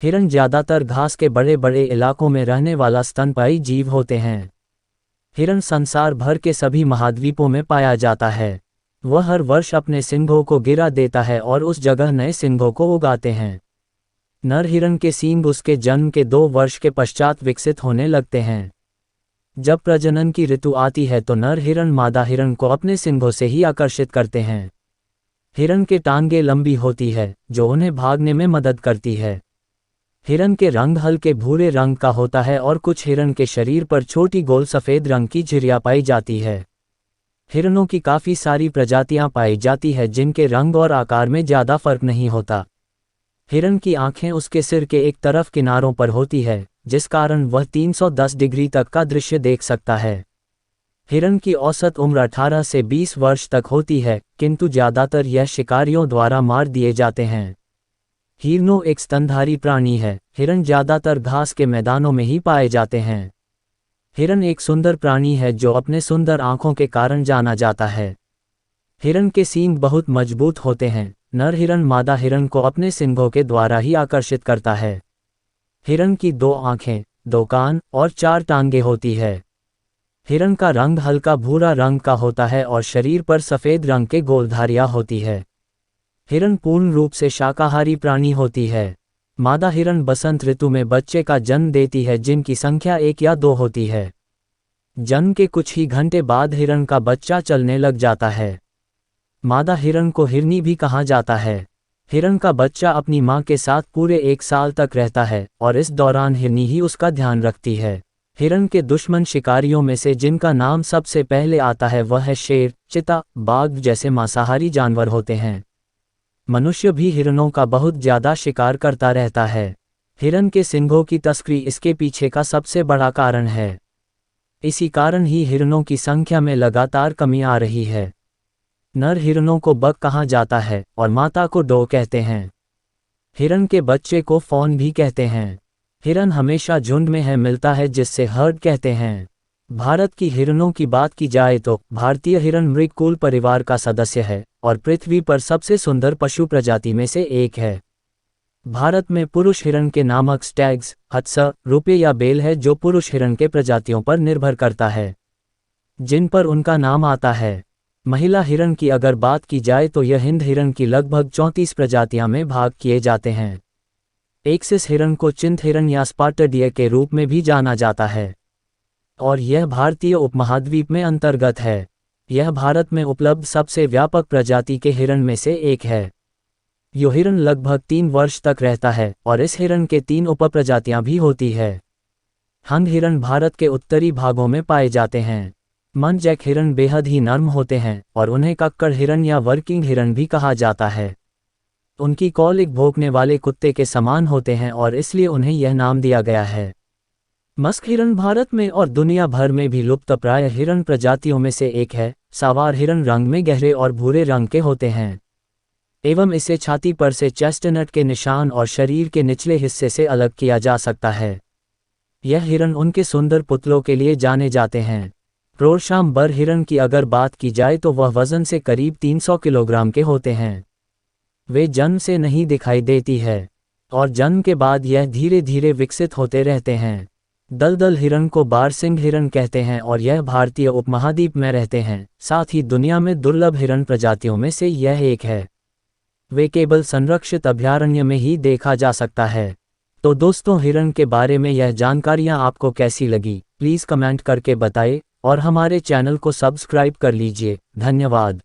हिरण ज़्यादातर घास के बड़े बड़े इलाकों में रहने वाला स्तनपायी जीव होते हैं। हिरण संसार भर के सभी महाद्वीपों में पाया जाता है। वह हर वर्ष अपने सींगों को गिरा देता है और उस जगह नए सींगों को उगाते हैं। नर हिरण के सींग उसके जन्म के 2 वर्ष के पश्चात विकसित होने लगते हैं। जब प्रजनन की ऋतु आती है तो नर हिरण मादा हिरण को अपने सींगों से ही आकर्षित करते हैं। हिरण के टांगें लंबी होती है जो उन्हें भागने में मदद करती है। हिरण के रंग हल्के भूरे रंग का होता है और कुछ हिरण के शरीर पर छोटी गोल सफ़ेद रंग की झुर्रियां पाई जाती है। हिरणों की काफ़ी सारी प्रजातियां पाई जाती है जिनके रंग और आकार में ज़्यादा फर्क नहीं होता। हिरण की आंखें उसके सिर के एक तरफ किनारों पर होती है, जिस कारण वह 310 डिग्री तक का दृश्य देख सकता है। हिरण की औसत उम्र 18 से 20 वर्ष तक होती है, किंतु ज़्यादातर यह शिकारियों द्वारा मार दिए जाते हैं। हिरणों एक स्तनधारी प्राणी है। हिरण ज़्यादातर घास के मैदानों में ही पाए जाते हैं। हिरण एक सुंदर प्राणी है जो अपने सुंदर आंखों के कारण जाना जाता है। हिरण के सींग बहुत मजबूत होते हैं। नर हिरण मादा हिरण को अपने सींगों के द्वारा ही आकर्षित करता है। हिरण की 2 आंखें, 2 कान और 4 टांगें होती है। हिरण का रंग हल्का भूरा रंग का होता है और शरीर पर सफ़ेद रंग के गोलधारियां होती है। हिरण पूर्ण रूप से शाकाहारी प्राणी होती है। मादा हिरण बसंत ऋतु में बच्चे का जन्म देती है जिनकी संख्या 1 या 2 होती है। जन्म के कुछ ही घंटे बाद हिरण का बच्चा चलने लग जाता है। मादा हिरण को हिरनी भी कहा जाता है। हिरण का बच्चा अपनी मां के साथ पूरे 1 साल तक रहता है और इस दौरान हिरनी ही उसका ध्यान रखती है। हिरण के दुश्मन शिकारियों में से जिनका नाम सबसे पहले आता है वह है शेर, चीता, बाघ जैसे मांसाहारी जानवर होते हैं। मनुष्य भी हिरणों का बहुत ज़्यादा शिकार करता रहता है। हिरण के सींगों की तस्करी इसके पीछे का सबसे बड़ा कारण है। इसी कारण ही हिरणों की संख्या में लगातार कमी आ रही है। नर हिरणों को बक कहा जाता है और माता को डो कहते हैं। हिरण के बच्चे को फॉन भी कहते हैं। हिरण हमेशा झुंड में है मिलता है जिससे हर्ड कहते हैं। भारत की हिरणों की बात की जाए तो भारतीय हिरण मृगकुल परिवार का सदस्य है और पृथ्वी पर सबसे सुंदर पशु प्रजाति में से एक है। भारत में पुरुष हिरण के नामक स्टैग्स, हत्स, रुपे या बेल है जो पुरुष हिरण के प्रजातियों पर निर्भर करता है, जिन पर उनका नाम आता है। महिला हिरण की अगर बात की जाए तो यह हिंद हिरण की लगभग 34 प्रजातियां में भाग किए जाते हैं। एक्सिस हिरण को चिंत हिरण या स्पार्टर डियर के रूप में भी जाना जाता है और यह भारतीय उपमहाद्वीप में अंतर्गत है। यह भारत में उपलब्ध सबसे व्यापक प्रजाति के हिरण में से एक है। यह हिरण लगभग 3 वर्ष तक रहता है और इस हिरण के 3 उपप्रजातियां भी होती है। हंग हिरण भारत के उत्तरी भागों में पाए जाते हैं। मनजैक हिरण बेहद ही नर्म होते हैं और उन्हें कक्कड़ हिरण या वर्किंग हिरण भी कहा जाता है। उनकी कॉल एक भौंकने वाले कुत्ते के समान होते हैं और इसलिए उन्हें यह नाम दिया गया है। मस्क हिरण भारत में और दुनिया भर में भी लुप्तप्राय हिरण प्रजातियों में से एक है। सावार हिरण रंग में गहरे और भूरे रंग के होते हैं एवं इसे छाती पर से चेस्टनट के निशान और शरीर के निचले हिस्से से अलग किया जा सकता है। यह हिरण उनके सुंदर पुतलों के लिए जाने जाते हैं। रोरशाम बर हिरण की अगर बात की जाए तो वह वजन से करीब 300 किलोग्राम के होते हैं। वे जन्म से नहीं दिखाई देती है और जन्म के बाद यह धीरे धीरे विकसित होते रहते हैं। दलदल हिरण को बारसिंग हिरण कहते हैं और यह भारतीय उपमहाद्वीप में रहते हैं। साथ ही दुनिया में दुर्लभ हिरण प्रजातियों में से यह एक है। वे केवल संरक्षित अभयारण्य में ही देखा जा सकता है। तो दोस्तों, हिरण के बारे में यह जानकारियां आपको कैसी लगी प्लीज़ कमेंट करके बताएं और हमारे चैनल को सब्सक्राइब कर लीजिए। धन्यवाद।